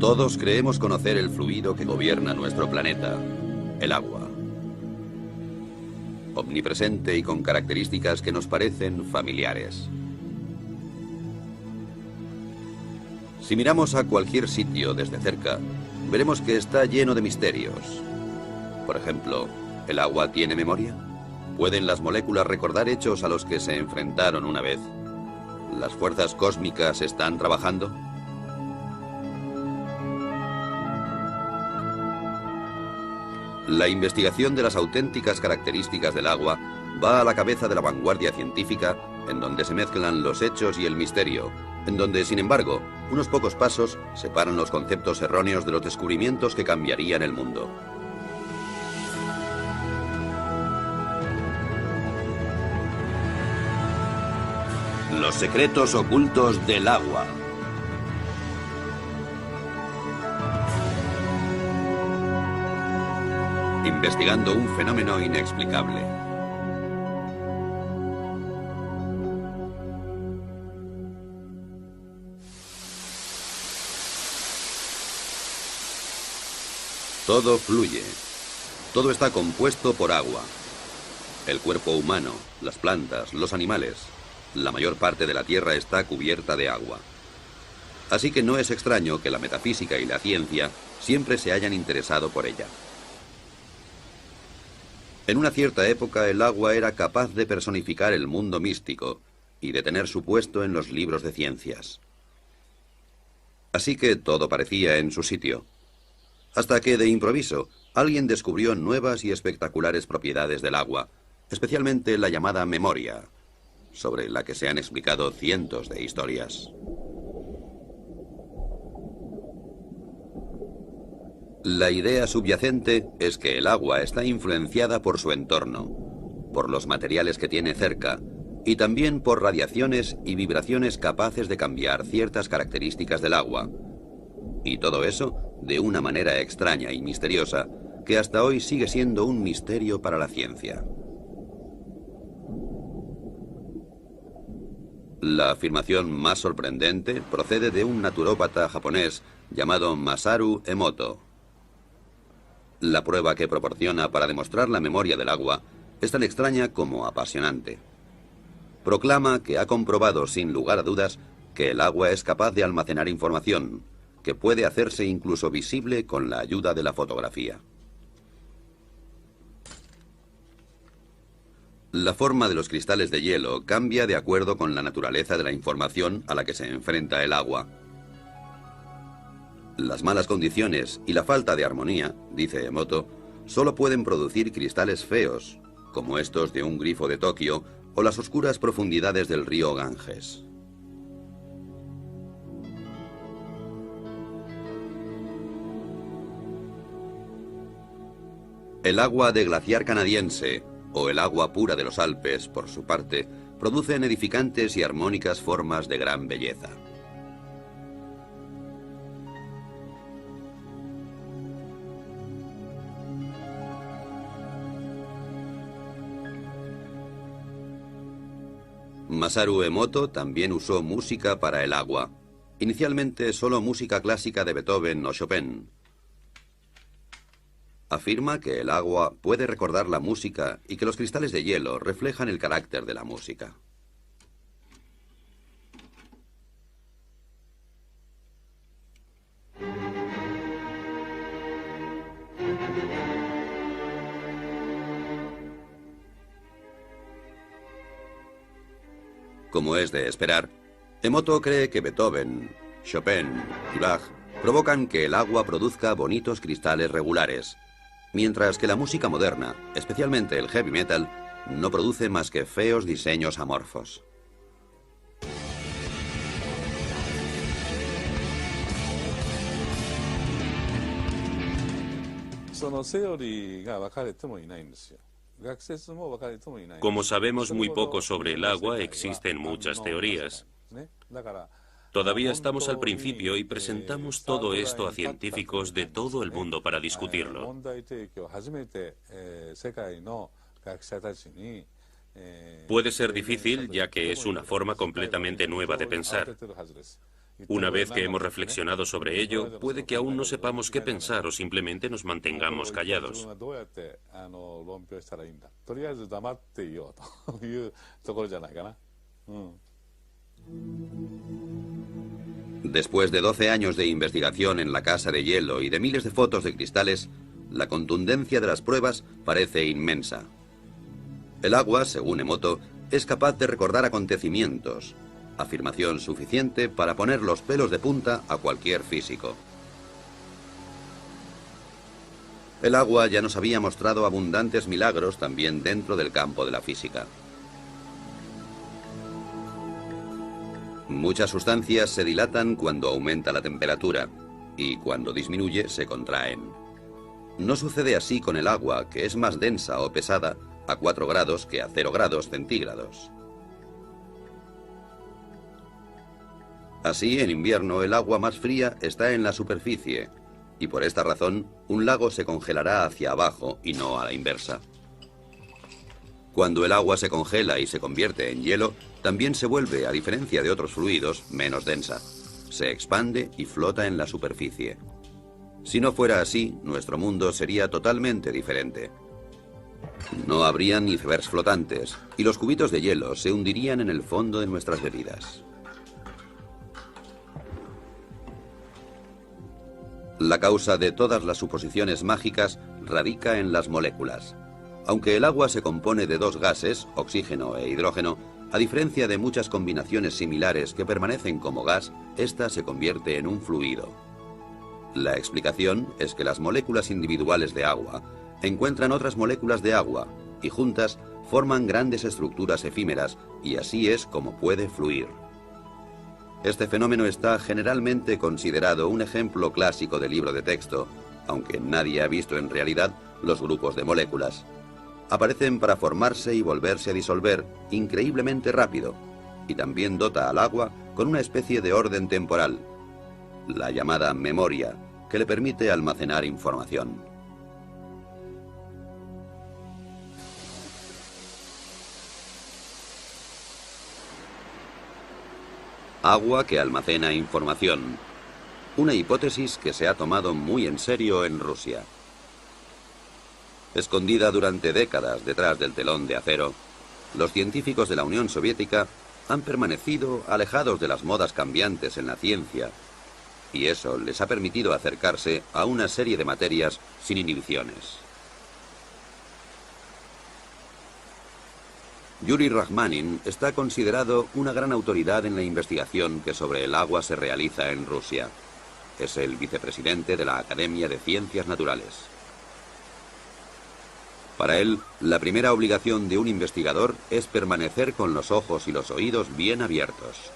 Todos creemos conocer el fluido que gobierna nuestro planeta, el agua. Omnipresente y con características que nos parecen familiares. Si miramos a cualquier sitio desde cerca, veremos que está lleno de misterios. Por ejemplo, ¿el agua tiene memoria? ¿Pueden las moléculas recordar hechos a los que se enfrentaron una vez? ¿Las fuerzas cósmicas están trabajando? La investigación de las auténticas características del agua va a la cabeza de la vanguardia científica, en donde se mezclan los hechos y el misterio, en donde, sin embargo, unos pocos pasos separan los conceptos erróneos de los descubrimientos que cambiarían el mundo. Los secretos ocultos del agua. Investigando un fenómeno inexplicable. Todo fluye. Todo está compuesto por agua. El cuerpo humano, las plantas, los animales. La mayor parte de la Tierra está cubierta de agua. Así que no es extraño que la metafísica y la ciencia siempre se hayan interesado por ella. En una cierta época el agua era capaz de personificar el mundo místico y de tener su puesto en los libros de ciencias. Así que todo parecía en su sitio. Hasta que, de improviso, alguien descubrió nuevas y espectaculares propiedades del agua, especialmente la llamada memoria, sobre la que se han explicado cientos de historias. La idea subyacente es que el agua está influenciada por su entorno, por los materiales que tiene cerca, y también por radiaciones y vibraciones capaces de cambiar ciertas características del agua. Y todo eso de una manera extraña y misteriosa que hasta hoy sigue siendo un misterio para la ciencia. La afirmación más sorprendente procede de un naturópata japonés llamado Masaru Emoto. La prueba que proporciona para demostrar la memoria del agua es tan extraña como apasionante. Proclama que ha comprobado sin lugar a dudas que el agua es capaz de almacenar información, que puede hacerse incluso visible con la ayuda de la fotografía. La forma de los cristales de hielo cambia de acuerdo con la naturaleza de la información a la que se enfrenta el agua. Las malas condiciones y la falta de armonía, dice Emoto, solo pueden producir cristales feos, como estos de un grifo de Tokio o las oscuras profundidades del río Ganges. El agua de glaciar canadiense, o el agua pura de los Alpes, por su parte, producen edificantes y armónicas formas de gran belleza. Masaru Emoto también usó música para el agua, inicialmente solo música clásica de Beethoven o Chopin. Afirma que el agua puede recordar la música y que los cristales de hielo reflejan el carácter de la música. Como es de esperar, Emoto cree que Beethoven, Chopin y Bach provocan que el agua produzca bonitos cristales regulares, mientras que la música moderna, especialmente el heavy metal, no produce más que feos diseños amorfos. Como sabemos muy poco sobre el agua, existen muchas teorías. Todavía estamos al principio y presentamos todo esto a científicos de todo el mundo para discutirlo. Puede ser difícil, ya que es una forma completamente nueva de pensar. Una vez que hemos reflexionado sobre ello, puede que aún no sepamos qué pensar o simplemente nos mantengamos callados. Después de 12 años de investigación en la casa de hielo y de miles de fotos de cristales, la contundencia de las pruebas parece inmensa. El agua, según Emoto, es capaz de recordar acontecimientos, afirmación suficiente para poner los pelos de punta a cualquier físico. El agua ya nos había mostrado abundantes milagros también dentro del campo de la física. Muchas sustancias se dilatan cuando aumenta la temperatura y cuando disminuye se contraen. No sucede así con el agua, que es más densa o pesada a 4 grados que a 0 grados centígrados. Así, en invierno, el agua más fría está en la superficie, y por esta razón, un lago se congelará hacia abajo y no a la inversa. Cuando el agua se congela y se convierte en hielo, también se vuelve, a diferencia de otros fluidos, menos densa. Se expande y flota en la superficie. Si no fuera así, nuestro mundo sería totalmente diferente. No habría ni icebergs flotantes, y los cubitos de hielo se hundirían en el fondo de nuestras bebidas. La causa de todas las suposiciones mágicas radica en las moléculas. Aunque el agua se compone de 2 gases, oxígeno e hidrógeno, a diferencia de muchas combinaciones similares que permanecen como gas, esta se convierte en un fluido. La explicación es que las moléculas individuales de agua encuentran otras moléculas de agua y juntas forman grandes estructuras efímeras, y así es como puede fluir. Este fenómeno está generalmente considerado un ejemplo clásico de libro de texto, aunque nadie ha visto en realidad los grupos de moléculas. Aparecen para formarse y volverse a disolver increíblemente rápido, y también dota al agua con una especie de orden temporal, la llamada memoria, que le permite almacenar información. Agua que almacena información. Una hipótesis que se ha tomado muy en serio en Rusia. Escondida durante décadas detrás del telón de acero, los científicos de la Unión Soviética han permanecido alejados de las modas cambiantes en la ciencia, y eso les ha permitido acercarse a una serie de materias sin inhibiciones. Yuri Rachmanin está considerado una gran autoridad en la investigación que sobre el agua se realiza en Rusia. Es el vicepresidente de la Academia de Ciencias Naturales. Para él, la primera obligación de un investigador es permanecer con los ojos y los oídos bien abiertos.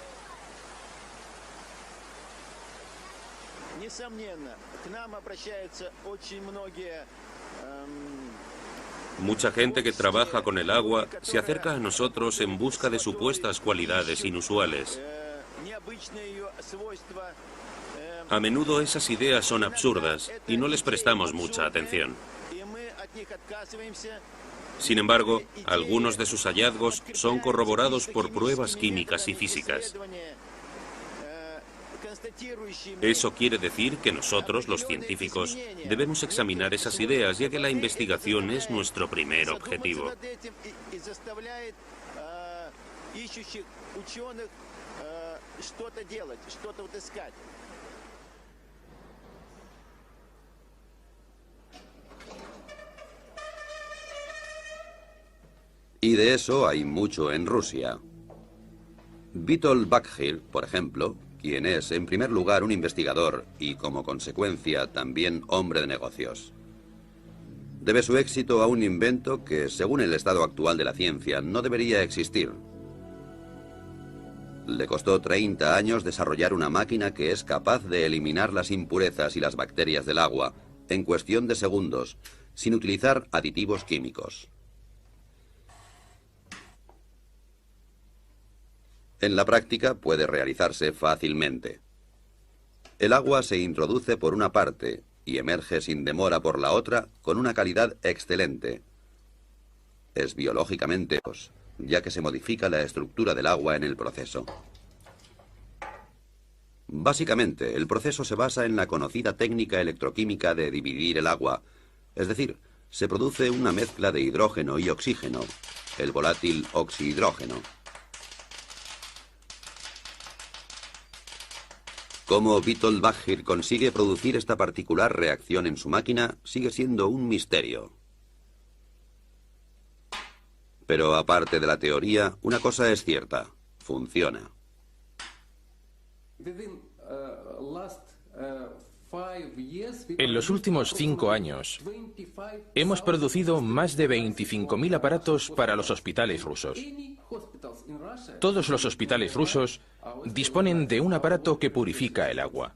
Mucha gente que trabaja con el agua se acerca a nosotros en busca de supuestas cualidades inusuales. A menudo esas ideas son absurdas y no les prestamos mucha atención. Sin embargo, algunos de sus hallazgos son corroborados por pruebas químicas y físicas. Eso quiere decir que nosotros, los científicos, debemos examinar esas ideas, ya que la investigación es nuestro primer objetivo. Y de eso hay mucho en Rusia. Vitol Bakhir, por ejemplo, quien es en primer lugar un investigador y como consecuencia también hombre de negocios, debe su éxito a un invento que, según el estado actual de la ciencia, no debería existir. Le costó 30 años desarrollar una máquina que es capaz de eliminar las impurezas y las bacterias del agua en cuestión de segundos, sin utilizar aditivos químicos. En la práctica puede realizarse fácilmente. El agua se introduce por una parte y emerge sin demora por la otra con una calidad excelente. Es biológicamente, ya que se modifica la estructura del agua en el proceso. Básicamente, el proceso se basa en la conocida técnica electroquímica de dividir el agua, es decir, se produce una mezcla de hidrógeno y oxígeno, el volátil oxihidrógeno. Cómo Witold Baggir consigue producir esta particular reacción en su máquina sigue siendo un misterio. Pero aparte de la teoría, una cosa es cierta: funciona. En los últimos 5 años, hemos producido más de 25.000 aparatos para los hospitales rusos. Todos los hospitales rusos disponen de un aparato que purifica el agua.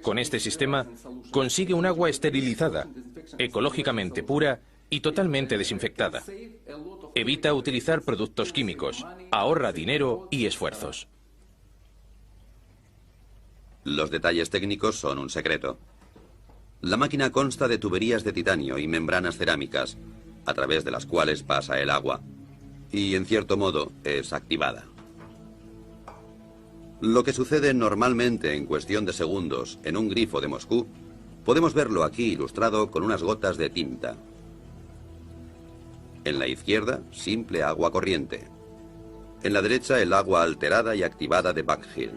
Con este sistema, consigue un agua esterilizada, ecológicamente pura y totalmente desinfectada. Evita utilizar productos químicos, ahorra dinero y esfuerzos. Los detalles técnicos son un secreto. La máquina consta de tuberías de titanio y membranas cerámicas, a través de las cuales pasa el agua, y en cierto modo es activada. Lo que sucede normalmente en cuestión de segundos en un grifo de Moscú, podemos verlo aquí ilustrado con unas gotas de tinta. En la izquierda, simple agua corriente. En la derecha, el agua alterada y activada de Baggir.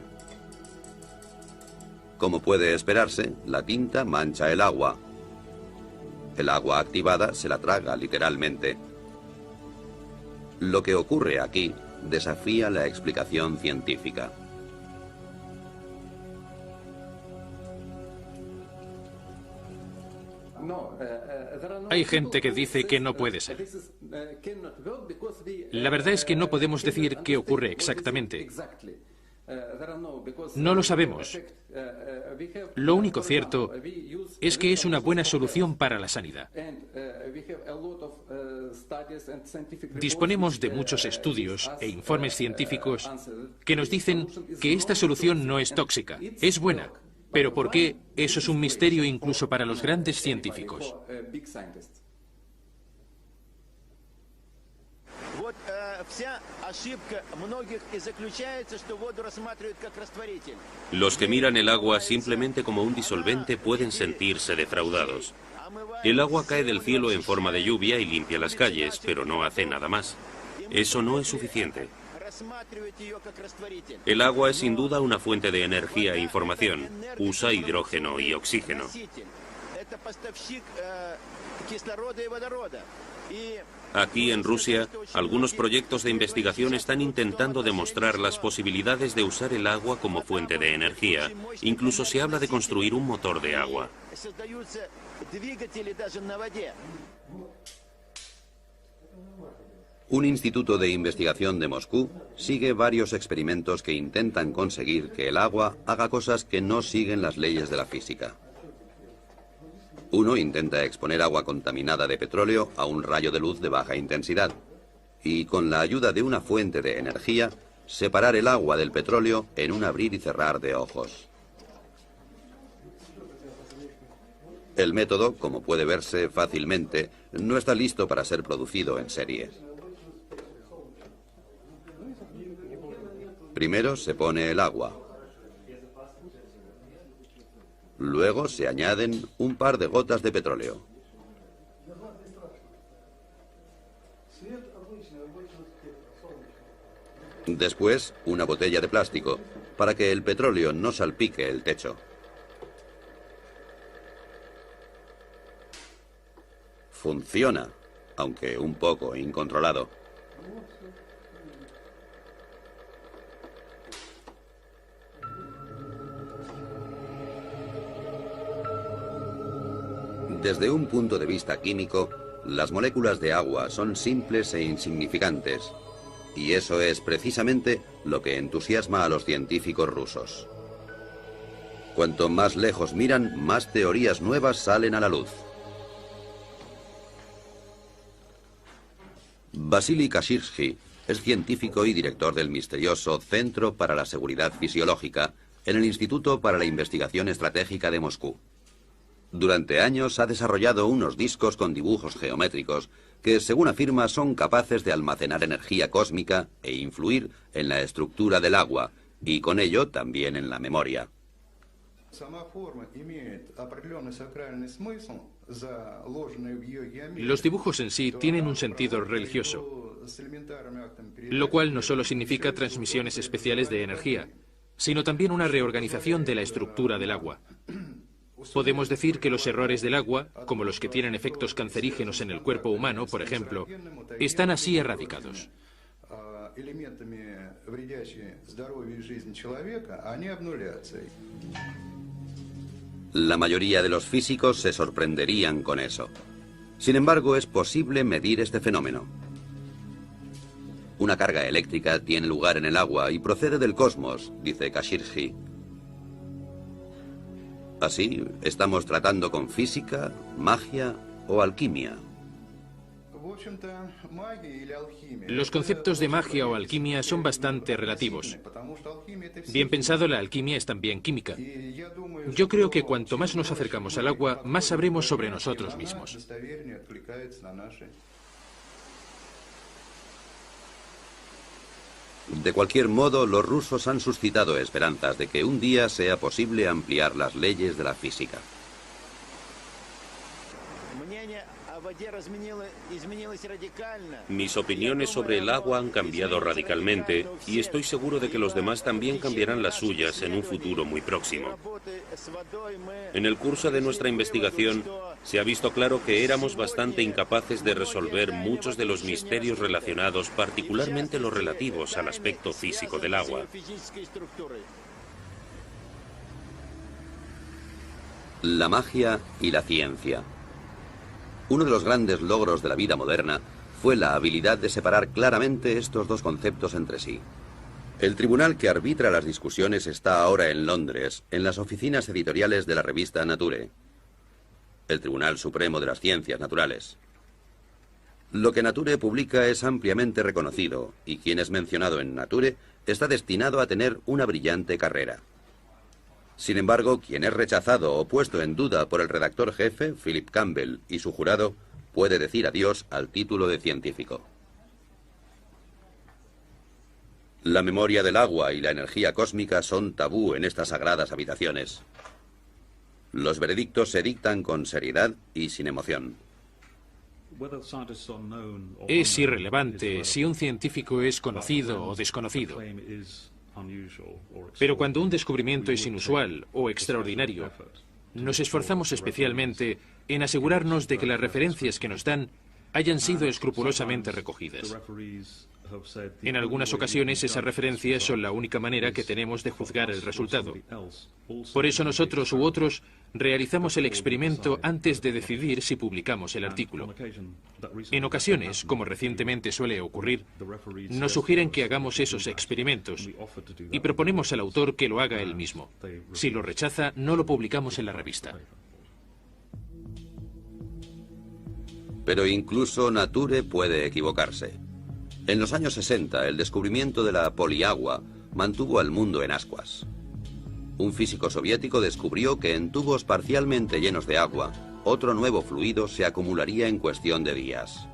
Como puede esperarse, la tinta mancha el agua. El agua activada se la traga literalmente. Lo que ocurre aquí desafía la explicación científica. Hay gente que dice que no puede ser. La verdad es que no podemos decir qué ocurre exactamente. No lo sabemos. Lo único cierto es que es una buena solución para la sanidad. Disponemos de muchos estudios e informes científicos que nos dicen que esta solución no es tóxica, es buena. Pero ¿por qué? Eso es un misterio incluso para los grandes científicos. Los que miran el agua simplemente como un disolvente pueden sentirse defraudados. El agua cae del cielo en forma de lluvia y limpia las calles, pero no hace nada más. Eso no es suficiente. El agua es sin duda una fuente de energía e información. Usa hidrógeno y oxígeno. Aquí en Rusia, algunos proyectos de investigación están intentando demostrar las posibilidades de usar el agua como fuente de energía. Incluso se habla de construir un motor de agua. Un instituto de investigación de Moscú sigue varios experimentos que intentan conseguir que el agua haga cosas que no siguen las leyes de la física. Uno intenta exponer agua contaminada de petróleo a un rayo de luz de baja intensidad y, con la ayuda de una fuente de energía, separar el agua del petróleo en un abrir y cerrar de ojos. El método, como puede verse fácilmente, no está listo para ser producido en serie. Primero se pone el agua. Luego se añaden un par de gotas de petróleo. Después, una botella de plástico, para que el petróleo no salpique el techo. Funciona, aunque un poco incontrolado. Desde un punto de vista químico, las moléculas de agua son simples e insignificantes, y eso es precisamente lo que entusiasma a los científicos rusos. Cuanto más lejos miran, más teorías nuevas salen a la luz. Vasily Kashirsky es científico y director del misterioso Centro para la Seguridad Fisiológica en el Instituto para la Investigación Estratégica de Moscú. Durante años ha desarrollado unos discos con dibujos geométricos que, según afirma, son capaces de almacenar energía cósmica e influir en la estructura del agua, y con ello también en la memoria. Los dibujos en sí tienen un sentido religioso, lo cual no solo significa transmisiones especiales de energía, sino también una reorganización de la estructura del agua. Podemos decir que los errores del agua, como los que tienen efectos cancerígenos en el cuerpo humano, por ejemplo, están así erradicados. La mayoría de los físicos se sorprenderían con eso. Sin embargo, es posible medir este fenómeno. Una carga eléctrica tiene lugar en el agua y procede del cosmos, dice Kashirji. Así, estamos tratando con física, magia o alquimia. Los conceptos de magia o alquimia son bastante relativos. Bien pensado, la alquimia es también química. Yo creo que cuanto más nos acercamos al agua, más sabremos sobre nosotros mismos. De cualquier modo, los rusos han suscitado esperanzas de que un día sea posible ampliar las leyes de la física. Mis opiniones sobre el agua han cambiado radicalmente y estoy seguro de que los demás también cambiarán las suyas en un futuro muy próximo. En el curso de nuestra investigación se ha visto claro que éramos bastante incapaces de resolver muchos de los misterios relacionados, particularmente los relativos al aspecto físico del agua. La magia y la ciencia. Uno de los grandes logros de la vida moderna fue la habilidad de separar claramente estos dos conceptos entre sí. El tribunal que arbitra las discusiones está ahora en Londres, en las oficinas editoriales de la revista Nature, el Tribunal Supremo de las Ciencias Naturales. Lo que Nature publica es ampliamente reconocido, y quien es mencionado en Nature está destinado a tener una brillante carrera. Sin embargo, quien es rechazado o puesto en duda por el redactor jefe, Philip Campbell, y su jurado, puede decir adiós al título de científico. La memoria del agua y la energía cósmica son tabú en estas sagradas habitaciones. Los veredictos se dictan con seriedad y sin emoción. Es irrelevante si un científico es conocido o desconocido. Pero cuando un descubrimiento es inusual o extraordinario, nos esforzamos especialmente en asegurarnos de que las referencias que nos dan hayan sido escrupulosamente recogidas. En algunas ocasiones esas referencias son la única manera que tenemos de juzgar el resultado. Por eso nosotros u otros realizamos el experimento antes de decidir si publicamos el artículo. En ocasiones, como recientemente suele ocurrir, nos sugieren que hagamos esos experimentos y proponemos al autor que lo haga él mismo. Si lo rechaza, no lo publicamos en la revista. Pero incluso Nature puede equivocarse. En los años 60, el descubrimiento de la poliagua mantuvo al mundo en ascuas. Un físico soviético descubrió que en tubos parcialmente llenos de agua, otro nuevo fluido se acumularía en cuestión de días.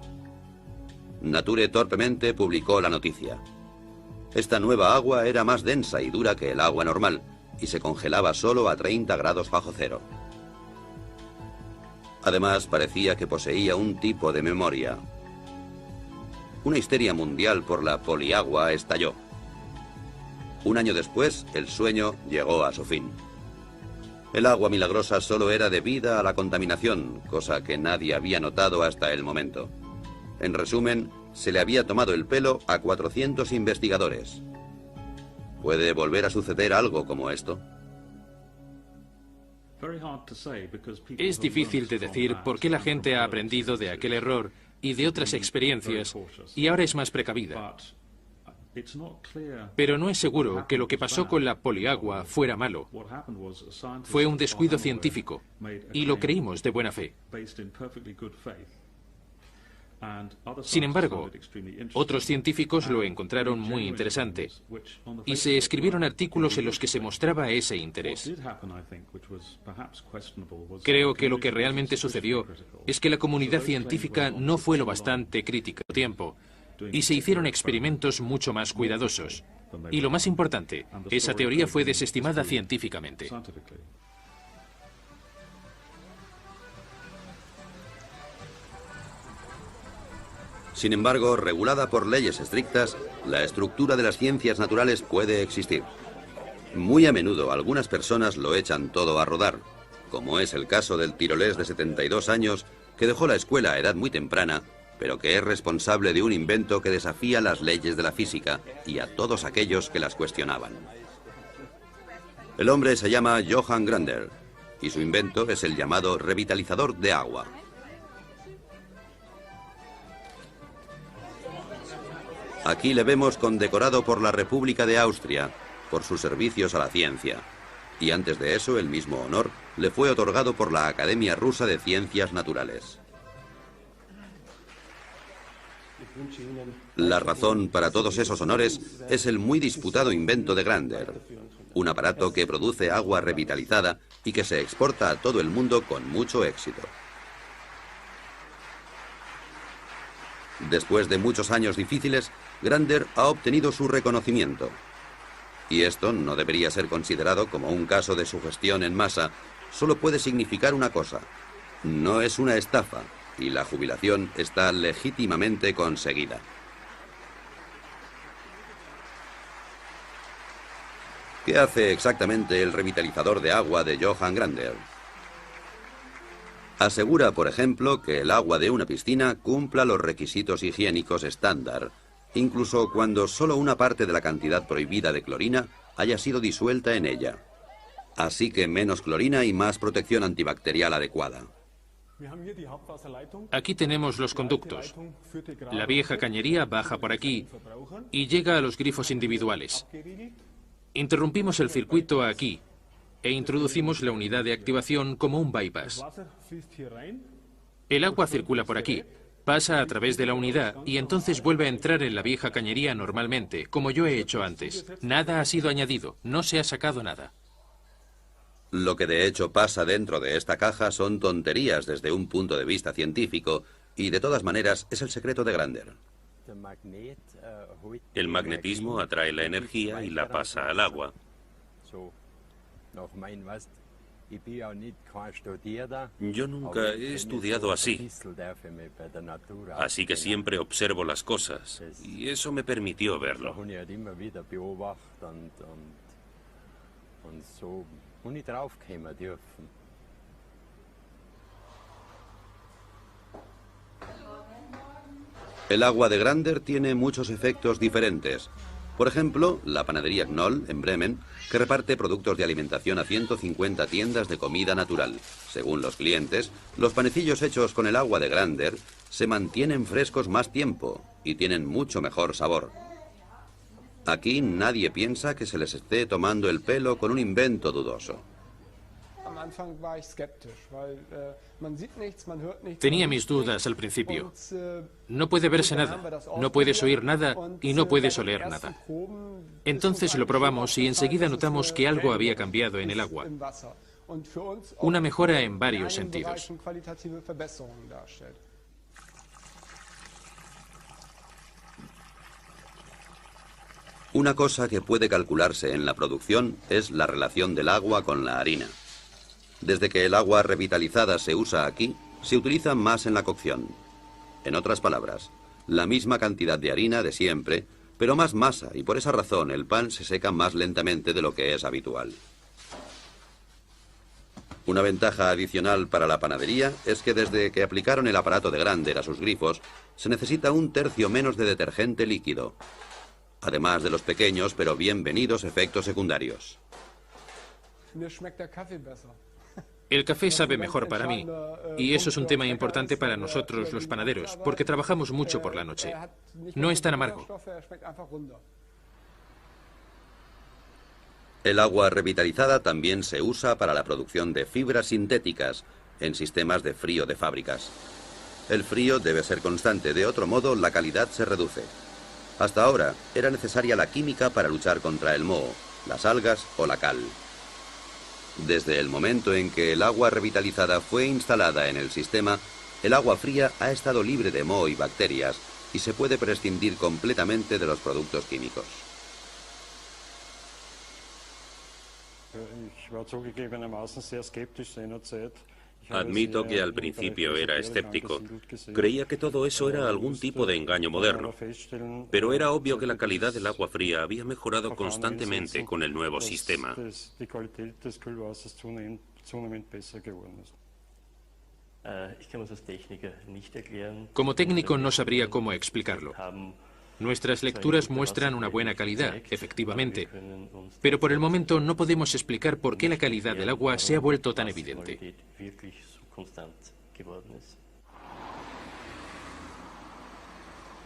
Nature torpemente publicó la noticia. Esta nueva agua era más densa y dura que el agua normal, y se congelaba solo a 30 grados bajo cero. Además, parecía que poseía un tipo de memoria. Una histeria mundial por la poliagua estalló. Un año después, el sueño llegó a su fin. El agua milagrosa solo era debida a la contaminación, cosa que nadie había notado hasta el momento. En resumen, se le había tomado el pelo a 400 investigadores. ¿Puede volver a suceder algo como esto? Es difícil de decir por qué la gente ha aprendido de aquel error y de otras experiencias y ahora es más precavida. Pero no es seguro que lo que pasó con la poliagua fuera malo. Fue un descuido científico y lo creímos de buena fe. Sin embargo, otros científicos lo encontraron muy interesante y se escribieron artículos en los que se mostraba ese interés. Creo que lo que realmente sucedió es que la comunidad científica no fue lo bastante crítica a tiempo y se hicieron experimentos mucho más cuidadosos. Y lo más importante, esa teoría fue desestimada científicamente. Sin embargo, regulada por leyes estrictas, la estructura de las ciencias naturales puede existir. Muy a menudo algunas personas lo echan todo a rodar, como es el caso del tirolés de 72 años que dejó la escuela a edad muy temprana, pero que es responsable de un invento que desafía las leyes de la física y a todos aquellos que las cuestionaban. El hombre se llama Johann Grander y su invento es el llamado revitalizador de agua. Aquí le vemos condecorado por la República de Austria por sus servicios a la ciencia. Y antes de eso, el mismo honor le fue otorgado por la Academia Rusa de Ciencias Naturales. La razón para todos esos honores es el muy disputado invento de Grander, un aparato que produce agua revitalizada y que se exporta a todo el mundo con mucho éxito. Después de muchos años difíciles, Grander ha obtenido su reconocimiento. Y esto no debería ser considerado como un caso de sugestión en masa, solo puede significar una cosa: no es una estafa, y la jubilación está legítimamente conseguida. ¿Qué hace exactamente el revitalizador de agua de Johann Grander? Asegura, por ejemplo, que el agua de una piscina cumpla los requisitos higiénicos estándar, incluso cuando solo una parte de la cantidad prohibida de clorina haya sido disuelta en ella. Así que menos clorina y más protección antibacterial adecuada. Aquí tenemos los conductos. La vieja cañería baja por aquí y llega a los grifos individuales. Interrumpimos el circuito aquí e introducimos la unidad de activación como un bypass. El agua circula por aquí, pasa a través de la unidad y entonces vuelve a entrar en la vieja cañería normalmente, como yo he hecho antes. Nada ha sido añadido, no se ha sacado nada. Lo que de hecho pasa dentro de esta caja son tonterías desde un punto de vista científico y de todas maneras es el secreto de Grander. El magnetismo atrae la energía y la pasa al agua. Yo nunca he estudiado así, así que siempre observo las cosas, y eso me permitió verlo. El agua de Grander tiene muchos efectos diferentes. Por ejemplo, la panadería Knoll, en Bremen, que reparte productos de alimentación a 150 tiendas de comida natural. Según los clientes, los panecillos hechos con el agua de Grander se mantienen frescos más tiempo y tienen mucho mejor sabor. Aquí nadie piensa que se les esté tomando el pelo con un invento dudoso. Tenía mis dudas al principio. No puede verse nada, no puedes oír nada y no puedes oler nada. Entonces lo probamos y enseguida notamos que algo había cambiado en el agua. Una mejora en varios sentidos. Una cosa que puede calcularse en la producción es la relación del agua con la harina. Desde que el agua revitalizada se usa aquí, se utiliza más en la cocción. En otras palabras, la misma cantidad de harina de siempre, pero más masa, y por esa razón el pan se seca más lentamente de lo que es habitual. Una ventaja adicional para la panadería es que desde que aplicaron el aparato de Grander a sus grifos, se necesita 1/3 menos de detergente líquido, además de los pequeños pero bienvenidos efectos secundarios. El café sabe mejor para mí, y eso es un tema importante para nosotros los panaderos, porque trabajamos mucho por la noche. No es tan amargo. El agua revitalizada también se usa para la producción de fibras sintéticas en sistemas de frío de fábricas. El frío debe ser constante, de otro modo la calidad se reduce. Hasta ahora era necesaria la química para luchar contra el moho, las algas o la cal. Desde el momento en que el agua revitalizada fue instalada en el sistema, el agua fría ha estado libre de moho y bacterias y se puede prescindir completamente de los productos químicos. Admito que al principio era escéptico. Creía que todo eso era algún tipo de engaño moderno. Pero era obvio que la calidad del agua fría había mejorado constantemente con el nuevo sistema. Como técnico no sabría cómo explicarlo. Nuestras lecturas muestran una buena calidad, efectivamente, pero por el momento no podemos explicar por qué la calidad del agua se ha vuelto tan evidente.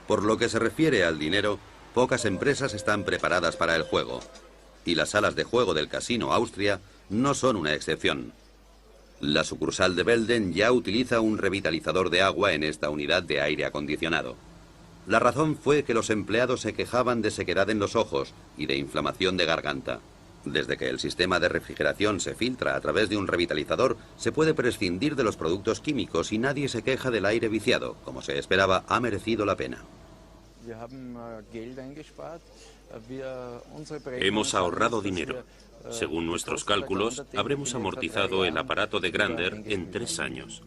Por lo que se refiere al dinero, pocas empresas están preparadas para el juego. Y las salas de juego del Casino Austria no son una excepción. La sucursal de Belden ya utiliza un revitalizador de agua en esta unidad de aire acondicionado. La razón fue que los empleados se quejaban de sequedad en los ojos y de inflamación de garganta. Desde que el sistema de refrigeración se filtra a través de un revitalizador, se puede prescindir de los productos químicos y nadie se queja del aire viciado. Como se esperaba, ha merecido la pena. Hemos ahorrado dinero. Según nuestros cálculos, habremos amortizado el aparato de Grander en 3 años.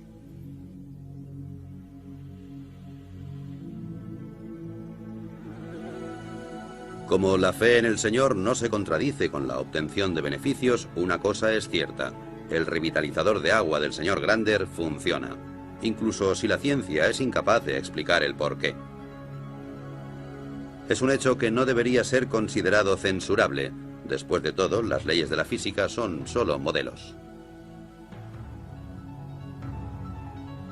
Como la fe en el Señor no se contradice con la obtención de beneficios, una cosa es cierta. El revitalizador de agua del señor Grander funciona, incluso si la ciencia es incapaz de explicar el porqué. Es un hecho que no debería ser considerado censurable. Después de todo, las leyes de la física son solo modelos.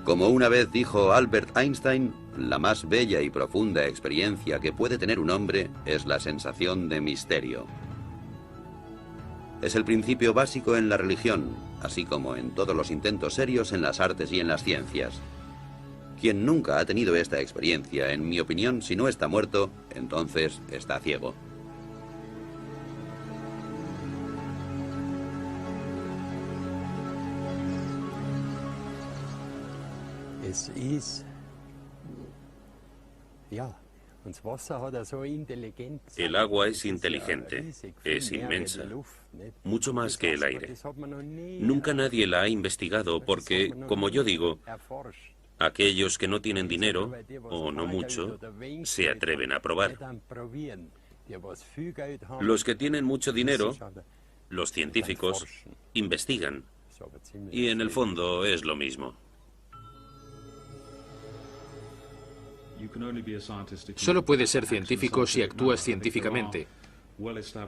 Como una vez dijo Albert Einstein, la más bella y profunda experiencia que puede tener un hombre es la sensación de misterio. Es el principio básico en la religión, así como en todos los intentos serios en las artes y en las ciencias. Quien nunca ha tenido esta experiencia, en mi opinión, si no está muerto, entonces está ciego. El agua es inteligente, es inmensa, mucho más que el aire. Nunca nadie la ha investigado porque, como yo digo, aquellos que no tienen dinero, o no mucho, se atreven a probar. Los que tienen mucho dinero, los científicos, investigan. Y en el fondo es lo mismo. Solo puedes ser científico si actúas científicamente.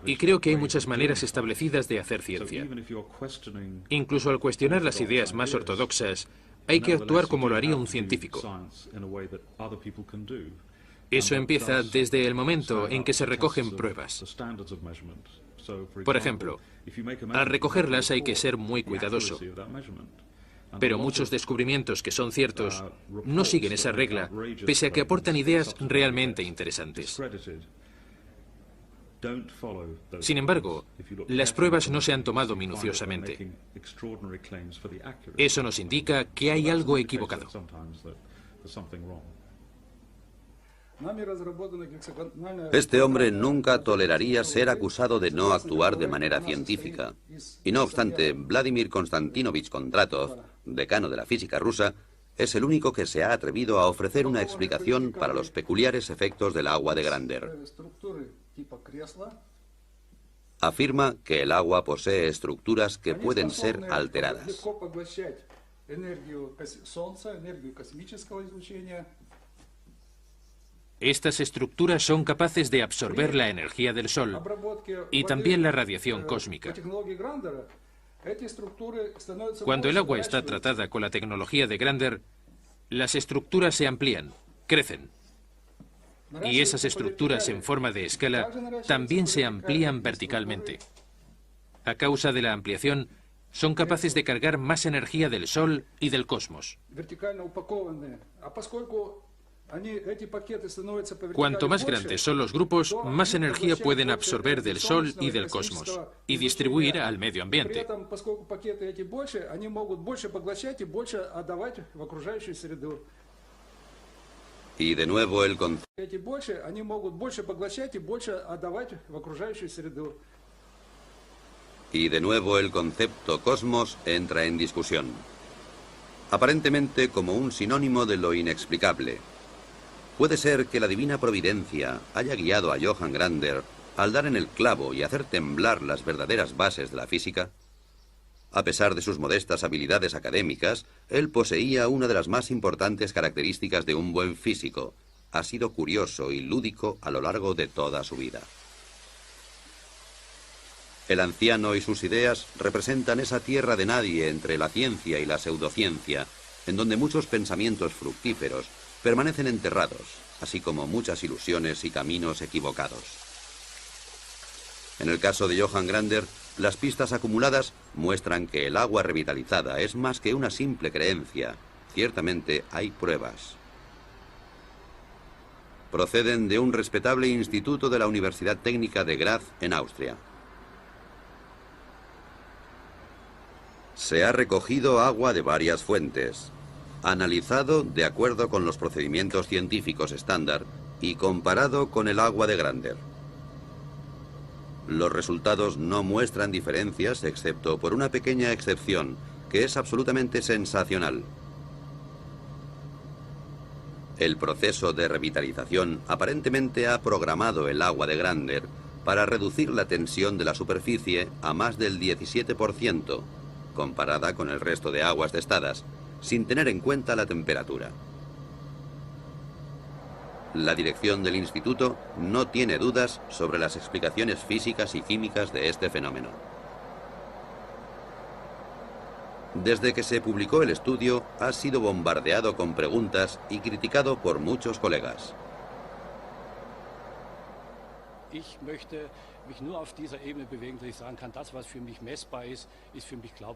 Y creo que hay muchas maneras establecidas de hacer ciencia. Incluso al cuestionar las ideas más ortodoxas, hay que actuar como lo haría un científico. Eso empieza desde el momento en que se recogen pruebas. Por ejemplo, al recogerlas hay que ser muy cuidadoso. Pero muchos descubrimientos que son ciertos no siguen esa regla, pese a que aportan ideas realmente interesantes. Sin embargo, las pruebas no se han tomado minuciosamente. Eso nos indica que hay algo equivocado. Este hombre nunca toleraría ser acusado de no actuar de manera científica. Y no obstante, Vladimir Konstantinovich Kondratov, decano de la física rusa, es el único que se ha atrevido a ofrecer una explicación para los peculiares efectos del agua de Grander. Afirma que el agua posee estructuras que pueden ser alteradas. Estas estructuras son capaces de absorber la energía del Sol y también la radiación cósmica. Cuando el agua está tratada con la tecnología de Grander, las estructuras se amplían, crecen. Y esas estructuras en forma de escala también se amplían verticalmente. A causa de la ampliación, son capaces de cargar más energía del Sol y del cosmos. Cuanto más grandes son los grupos, más energía pueden absorber del Sol y del cosmos y distribuir al medio ambiente. Y de nuevo el concepto. Y de nuevo el concepto cosmos entra en discusión, aparentemente como un sinónimo de lo inexplicable. ¿Puede ser que la divina providencia haya guiado a Johann Grander al dar en el clavo y hacer temblar las verdaderas bases de la física? A pesar de sus modestas habilidades académicas, él poseía una de las más importantes características de un buen físico. Ha sido curioso y lúdico a lo largo de toda su vida. El anciano y sus ideas representan esa tierra de nadie entre la ciencia y la pseudociencia, en donde muchos pensamientos fructíferos permanecen enterrados, así como muchas ilusiones y caminos equivocados. En el caso de Johann Grander, las pistas acumuladas muestran que el agua revitalizada es más que una simple creencia. Ciertamente hay pruebas. Proceden de un respetable instituto de la Universidad Técnica de Graz, en Austria. Se ha recogido agua de varias fuentes, analizado de acuerdo con los procedimientos científicos estándar y comparado con el agua de Grander. Los resultados no muestran diferencias excepto por una pequeña excepción, que es absolutamente sensacional. El proceso de revitalización aparentemente ha programado el agua de Grander para reducir la tensión de la superficie a más del 17%, comparada con el resto de aguas testadas, sin tener en cuenta la temperatura. La dirección del instituto no tiene dudas sobre las explicaciones físicas y químicas de este fenómeno. Desde que se publicó el estudio, ha sido bombardeado con preguntas y criticado por muchos colegas.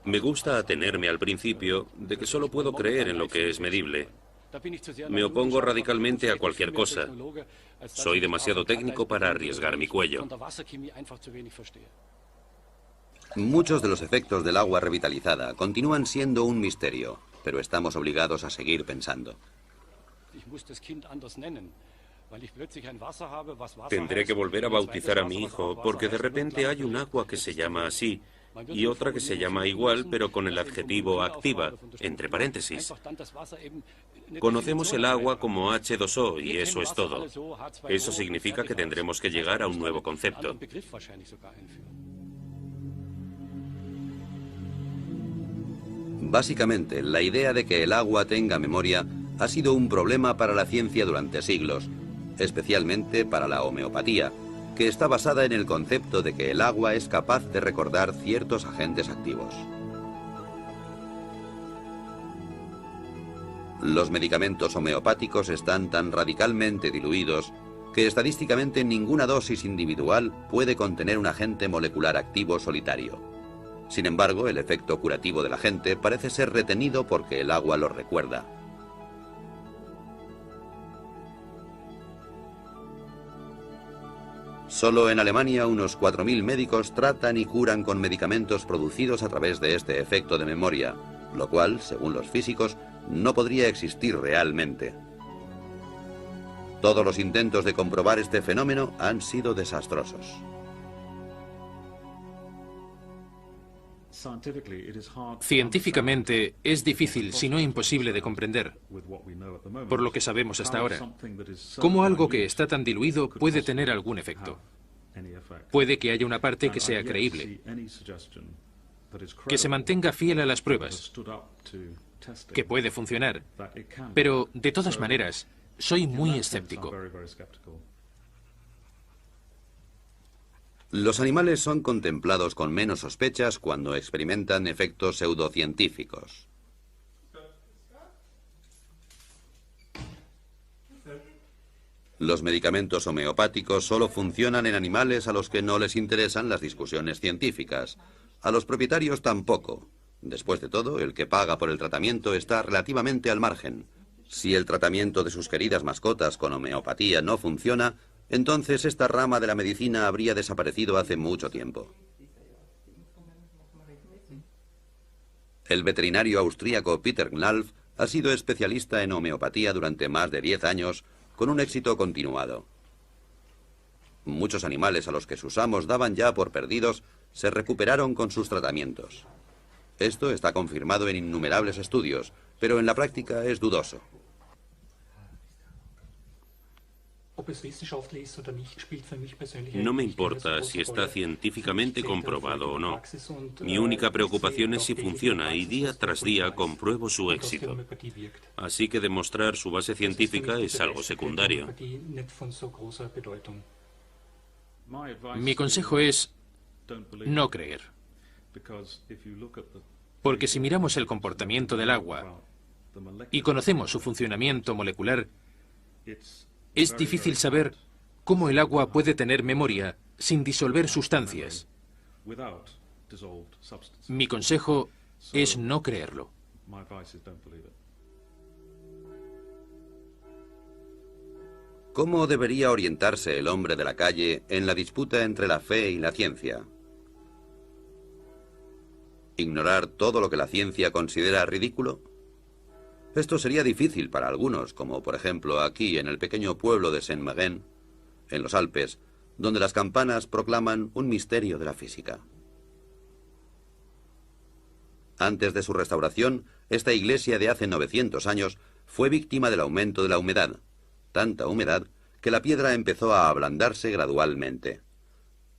Me gusta atenerme al principio de que solo puedo creer en lo que es medible. Me opongo radicalmente a cualquier cosa. Soy demasiado técnico para arriesgar mi cuello. Muchos de los efectos del agua revitalizada continúan siendo un misterio, pero estamos obligados a seguir pensando. Tendré que volver a bautizar a mi hijo, porque de repente hay un agua que se llama así y otra que se llama igual, pero con el adjetivo activa, entre paréntesis. Conocemos el agua como H2O y eso es todo. Eso significa que tendremos que llegar a un nuevo concepto. Básicamente, la idea de que el agua tenga memoria ha sido un problema para la ciencia durante siglos, especialmente para la homeopatía, que está basada en el concepto de que el agua es capaz de recordar ciertos agentes activos. Los medicamentos homeopáticos están tan radicalmente diluidos que estadísticamente ninguna dosis individual puede contener un agente molecular activo solitario. Sin embargo, el efecto curativo del agente parece ser retenido porque el agua lo recuerda. Solo en Alemania unos 4.000 médicos tratan y curan con medicamentos producidos a través de este efecto de memoria, lo cual, según los físicos, no podría existir realmente. Todos los intentos de comprobar este fenómeno han sido desastrosos. Científicamente es difícil, si no imposible, de comprender, por lo que sabemos hasta ahora, cómo algo que está tan diluido puede tener algún efecto. Puede que haya una parte que sea creíble, que se mantenga fiel a las pruebas, que puede funcionar, pero de todas maneras, soy muy escéptico. Los animales son contemplados con menos sospechas cuando experimentan efectos pseudocientíficos. Los medicamentos homeopáticos solo funcionan en animales a los que no les interesan las discusiones científicas. A los propietarios tampoco. Después de todo, el que paga por el tratamiento está relativamente al margen. Si el tratamiento de sus queridas mascotas con homeopatía no funciona, entonces esta rama de la medicina habría desaparecido hace mucho tiempo. El veterinario austríaco Peter Knalf ha sido especialista en homeopatía durante más de 10 años, con un éxito continuado. Muchos animales a los que sus amos daban ya por perdidos se recuperaron con sus tratamientos. Esto está confirmado en innumerables estudios, pero en la práctica es dudoso. No me importa si está científicamente comprobado o no. Mi única preocupación es si funciona y día tras día compruebo su éxito. Así que demostrar su base científica es algo secundario. Mi consejo es no creer. Porque si miramos el comportamiento del agua y conocemos su funcionamiento molecular, es difícil saber cómo el agua puede tener memoria sin disolver sustancias. Mi consejo es no creerlo. ¿Cómo debería orientarse el hombre de la calle en la disputa entre la fe y la ciencia? ¿Ignorar todo lo que la ciencia considera ridículo? Esto sería difícil para algunos, como por ejemplo aquí en el pequeño pueblo de Saint-Maixent, en los Alpes, donde las campanas proclaman un misterio de la física. Antes de su restauración, esta iglesia de hace 900 años fue víctima del aumento de la humedad, tanta humedad que la piedra empezó a ablandarse gradualmente.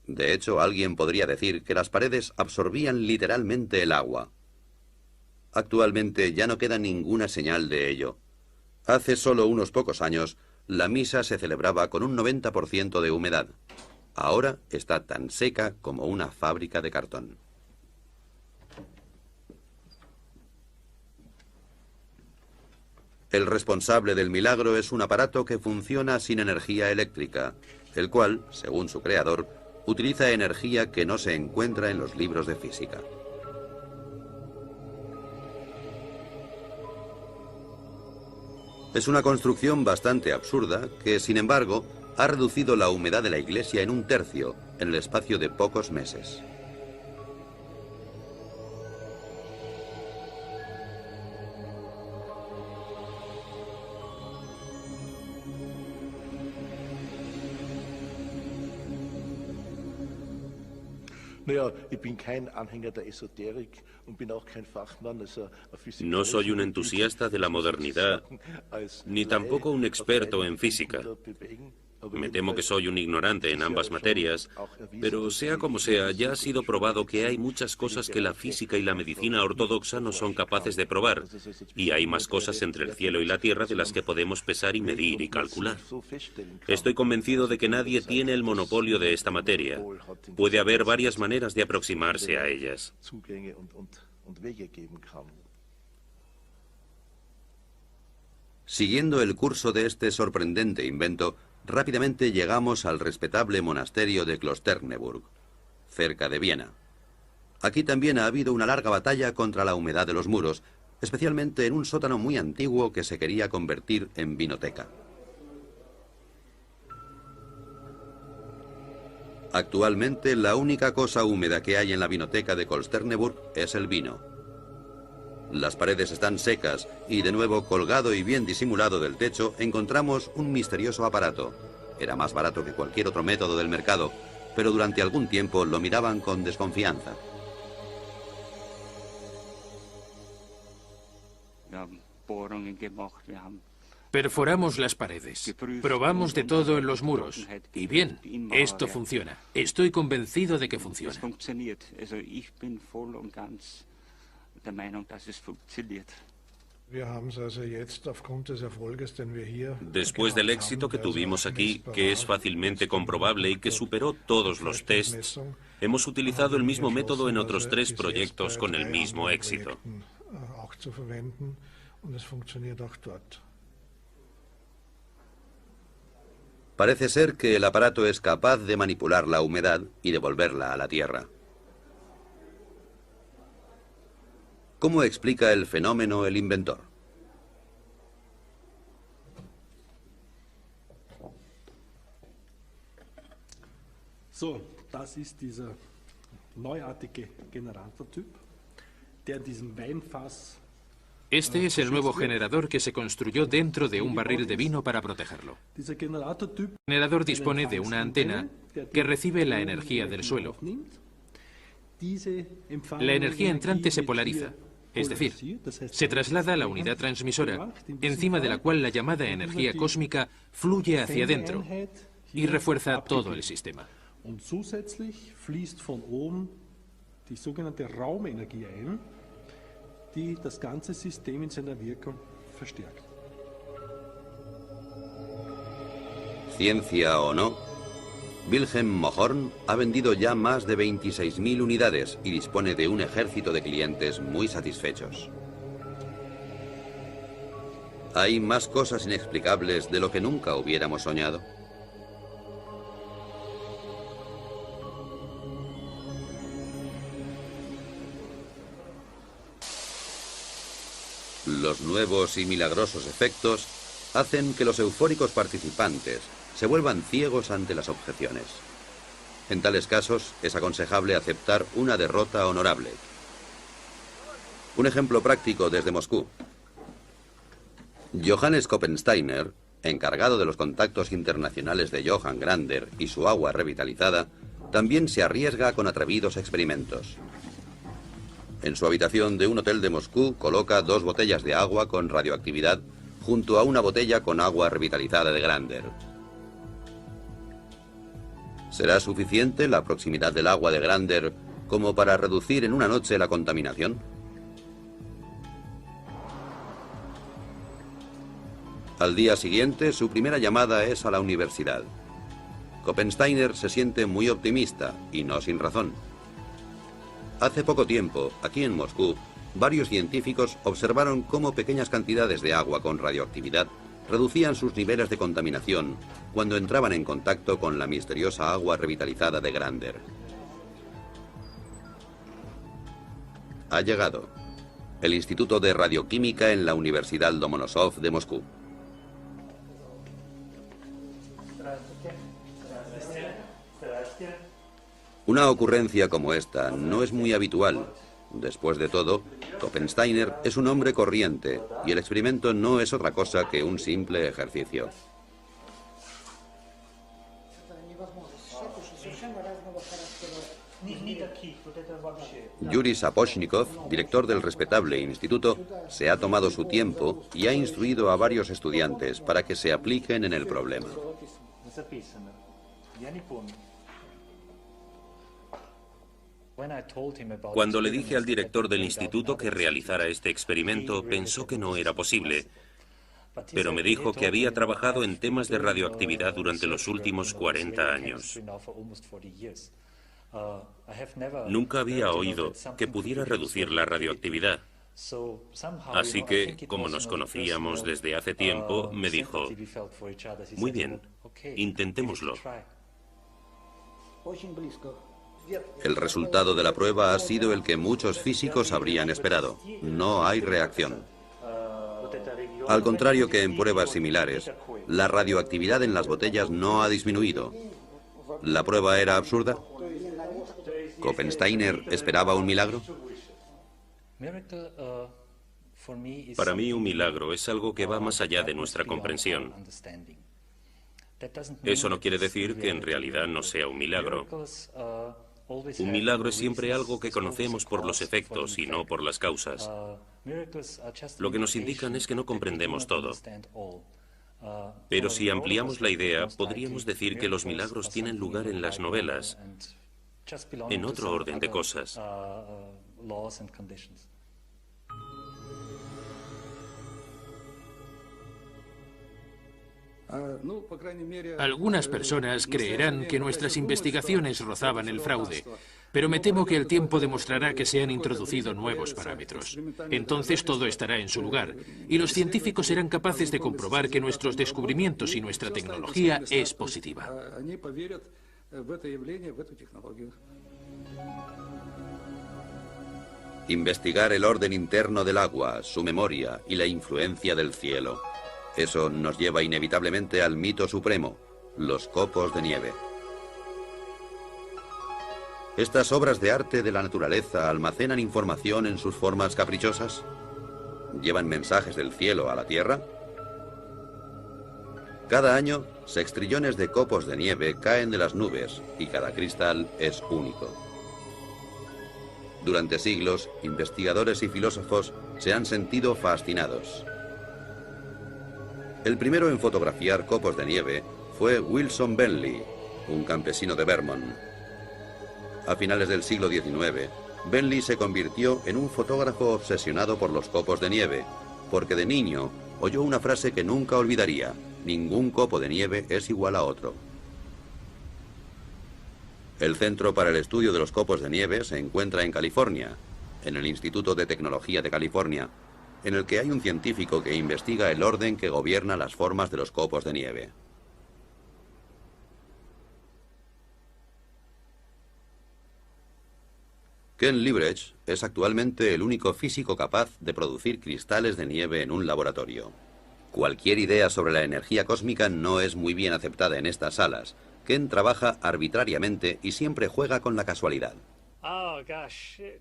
De hecho, alguien podría decir que las paredes absorbían literalmente el agua. Actualmente ya no queda ninguna señal de ello. Hace solo unos pocos años, la misa se celebraba con un 90% de humedad. Ahora está tan seca como una fábrica de cartón. El responsable del milagro es un aparato que funciona sin energía eléctrica, el cual, según su creador, utiliza energía que no se encuentra en los libros de física. Es una construcción bastante absurda que, sin embargo, ha reducido la humedad de la iglesia en 1/3 en el espacio de pocos meses. No soy un entusiasta de la modernidad, ni tampoco un experto en física. Me temo que soy un ignorante en ambas materias, pero sea como sea, ya ha sido probado que hay muchas cosas que la física y la medicina ortodoxa no son capaces de probar, y hay más cosas entre el cielo y la tierra de las que podemos pesar y medir y calcular. Estoy convencido de que nadie tiene el monopolio de esta materia. Puede haber varias maneras de aproximarse a ellas. Siguiendo el curso de este sorprendente invento, rápidamente llegamos al respetable monasterio de Klosterneuburg, cerca de Viena. Aquí también ha habido una larga batalla contra la humedad de los muros, especialmente en un sótano muy antiguo que se quería convertir en vinoteca. Actualmente la única cosa húmeda que hay en la vinoteca de Klosterneuburg es el vino. Las paredes están secas y de nuevo colgado y bien disimulado del techo encontramos un misterioso aparato. Era más barato que cualquier otro método del mercado, pero durante algún tiempo lo miraban con desconfianza. Perforamos las paredes, probamos de todo en los muros, y bien, esto funciona. Estoy convencido de que funciona. Después del éxito que tuvimos aquí, que es fácilmente comprobable y que superó todos los tests, hemos utilizado el mismo método en otros 3 proyectos con el mismo éxito. Parece ser que el aparato es capaz de manipular la humedad y devolverla a la tierra. ¿Cómo explica el fenómeno el inventor? Das ist dieser neuartige Generatortyp, der diesen Weinfass. Este es el nuevo generador que se construyó dentro de un barril de vino para protegerlo. El generador dispone de una antena que recibe la energía del suelo. La energía entrante se polariza, es decir, se traslada a la unidad transmisora, encima de la cual la llamada energía cósmica fluye hacia adentro y refuerza todo el sistema. Und zusätzlich fließt von oben die sogenannte Raumenergie ein, die das ganze System in seiner Wirkung verstärkt. Ciencia o no, Wilhelm Mohrn ha vendido ya más de 26.000 unidades y dispone de un ejército de clientes muy satisfechos. ¿Hay más cosas inexplicables de lo que nunca hubiéramos soñado? Los nuevos y milagrosos efectos hacen que los eufóricos participantes se vuelvan ciegos ante las objeciones. En tales casos es aconsejable aceptar una derrota honorable. Un ejemplo práctico desde Moscú. Johannes Koppensteiner, encargado de los contactos internacionales de Johann Grander y su agua revitalizada, también se arriesga con atrevidos experimentos. En su habitación de un hotel de Moscú coloca 2 botellas de agua con radioactividad junto a una botella con agua revitalizada de Grander. ¿Será suficiente la proximidad del agua de Grander como para reducir en una noche la contaminación? Al día siguiente, su primera llamada es a la universidad. Koppensteiner se siente muy optimista, y no sin razón. Hace poco tiempo, aquí en Moscú, varios científicos observaron cómo pequeñas cantidades de agua con radioactividad reducían sus niveles de contaminación cuando entraban en contacto con la misteriosa agua revitalizada de Grander. Ha llegado el Instituto de Radioquímica en la Universidad Lomonosov de Moscú. Una ocurrencia como esta no es muy habitual. Después de todo, Koppensteiner es un hombre corriente y el experimento no es otra cosa que un simple ejercicio. Yuri Sapochnikov, director del respetable instituto, se ha tomado su tiempo y ha instruido a varios estudiantes para que se apliquen en el problema. Cuando le dije al director del instituto que realizara este experimento, pensó que no era posible, pero me dijo que había trabajado en temas de radioactividad durante los últimos 40 años. Nunca había oído que pudiera reducir la radioactividad. Así que, como nos conocíamos desde hace tiempo, me dijo, muy bien, intentémoslo. El resultado de la prueba ha sido el que muchos físicos habrían esperado. No hay reacción. Al contrario que en pruebas similares, la radioactividad en las botellas no ha disminuido. ¿La prueba era absurda? ¿Koppensteiner esperaba un milagro? Para mí, un milagro es algo que va más allá de nuestra comprensión. Eso no quiere decir que en realidad no sea un milagro. Un milagro es siempre algo que conocemos por los efectos y no por las causas. Lo que nos indican es que no comprendemos todo. Pero si ampliamos la idea, podríamos decir que los milagros tienen lugar en las novelas, en otro orden de cosas. Algunas personas creerán que nuestras investigaciones rozaban el fraude, pero me temo que el tiempo demostrará que se han introducido nuevos parámetros. Entonces todo estará en su lugar, y los científicos serán capaces de comprobar que nuestros descubrimientos y nuestra tecnología es positiva. Investigar el orden interno del agua, su memoria y la influencia del cielo. Eso nos lleva inevitablemente al mito supremo, los copos de nieve. ¿Estas obras de arte de la naturaleza almacenan información en sus formas caprichosas? ¿Llevan mensajes del cielo a la tierra? Cada año, sextrillones de copos de nieve caen de las nubes y cada cristal es único. Durante siglos, investigadores y filósofos se han sentido fascinados. El primero en fotografiar copos de nieve fue Wilson Bentley, un campesino de Vermont. A finales del siglo XIX, Bentley se convirtió en un fotógrafo obsesionado por los copos de nieve, porque de niño oyó una frase que nunca olvidaría: ningún copo de nieve es igual a otro. El Centro para el Estudio de los Copos de Nieve se encuentra en California, en el Instituto de Tecnología de California, en el que hay un científico que investiga el orden que gobierna las formas de los copos de nieve. Ken Liebrecht es actualmente el único físico capaz de producir cristales de nieve en un laboratorio. Cualquier idea sobre la energía cósmica no es muy bien aceptada en estas salas. Ken trabaja arbitrariamente y siempre juega con la casualidad.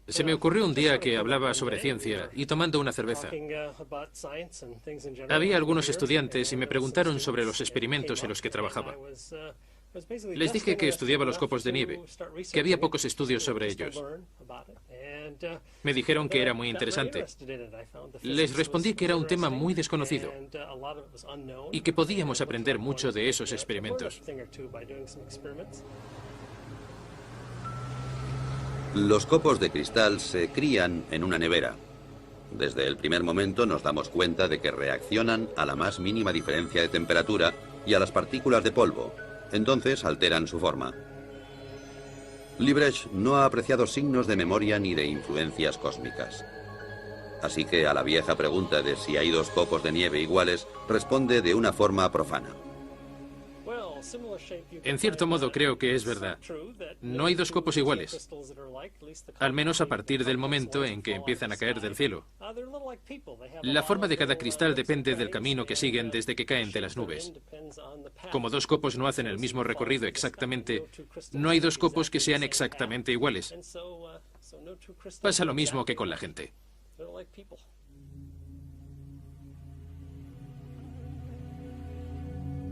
Se me ocurrió un día que hablaba sobre ciencia y tomando una cerveza. Había algunos estudiantes y me preguntaron sobre los experimentos en los que trabajaba. Les dije que estudiaba los copos de nieve, que había pocos estudios sobre ellos. Me dijeron que era muy interesante. Les respondí que era un tema muy desconocido y que podíamos aprender mucho de esos experimentos. Los copos de cristal se crían en una nevera. Desde el primer momento nos damos cuenta de que reaccionan a la más mínima diferencia de temperatura y a las partículas de polvo. Entonces alteran su forma. Liebrecht no ha apreciado signos de memoria ni de influencias cósmicas. Así que a la vieja pregunta de si hay dos copos de nieve iguales, responde de una forma profana. En cierto modo creo que es verdad. No hay dos copos iguales, al menos a partir del momento en que empiezan a caer del cielo. La forma de cada cristal depende del camino que siguen desde que caen de las nubes. Como dos copos no hacen el mismo recorrido exactamente, no hay dos copos que sean exactamente iguales. Pasa lo mismo que con la gente.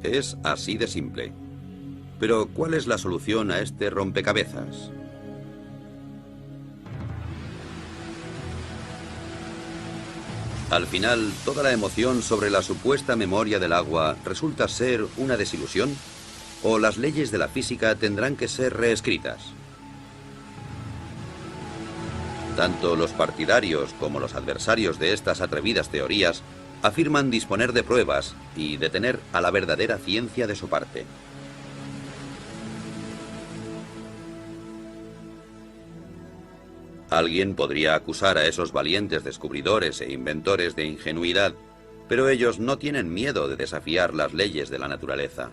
Es así de simple. Pero, ¿cuál es la solución a este rompecabezas? Al final, ¿toda la emoción sobre la supuesta memoria del agua resulta ser una desilusión? ¿O las leyes de la física tendrán que ser reescritas? Tanto los partidarios como los adversarios de estas atrevidas teorías afirman disponer de pruebas y de tener a la verdadera ciencia de su parte. Alguien podría acusar a esos valientes descubridores e inventores de ingenuidad, pero ellos no tienen miedo de desafiar las leyes de la naturaleza.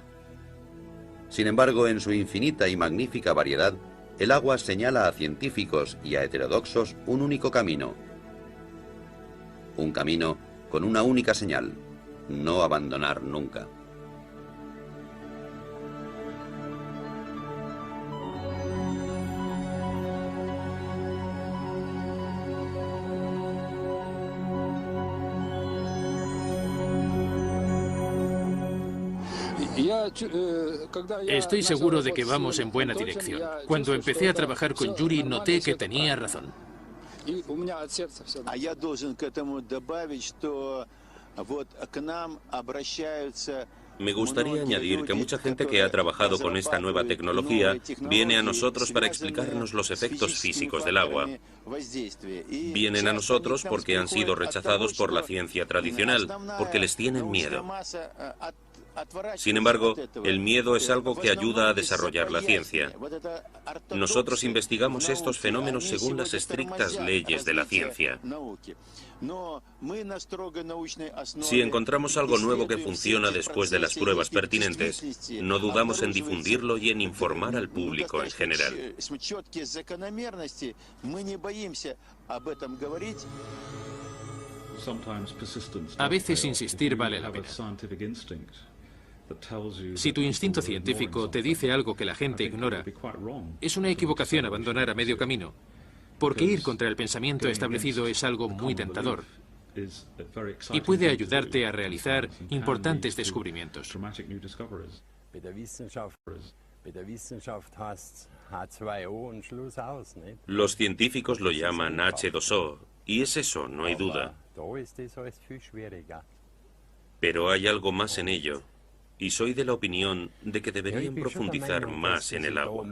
Sin embargo, en su infinita y magnífica variedad, el agua señala a científicos y a heterodoxos un único camino. Un camino con una única señal: no abandonar nunca. Estoy seguro de que vamos en buena dirección. Cuando empecé a trabajar con Yuri, noté que tenía razón. Me gustaría añadir que mucha gente que ha trabajado con esta nueva tecnología viene a nosotros para explicarnos los efectos físicos del agua. Vienen a nosotros porque han sido rechazados por la ciencia tradicional, porque les tienen miedo. Sin embargo, el miedo es algo que ayuda a desarrollar la ciencia. Nosotros investigamos estos fenómenos según las estrictas leyes de la ciencia. Si encontramos algo nuevo que funciona después de las pruebas pertinentes, no dudamos en difundirlo y en informar al público en general. A veces insistir vale la pena. Si tu instinto científico te dice algo que la gente ignora, es una equivocación abandonar a medio camino, porque ir contra el pensamiento establecido es algo muy tentador y puede ayudarte a realizar importantes descubrimientos. Los científicos lo llaman H2O, y es eso, no hay duda. Pero hay algo más en ello, y soy de la opinión de que deberían profundizar más en el agua.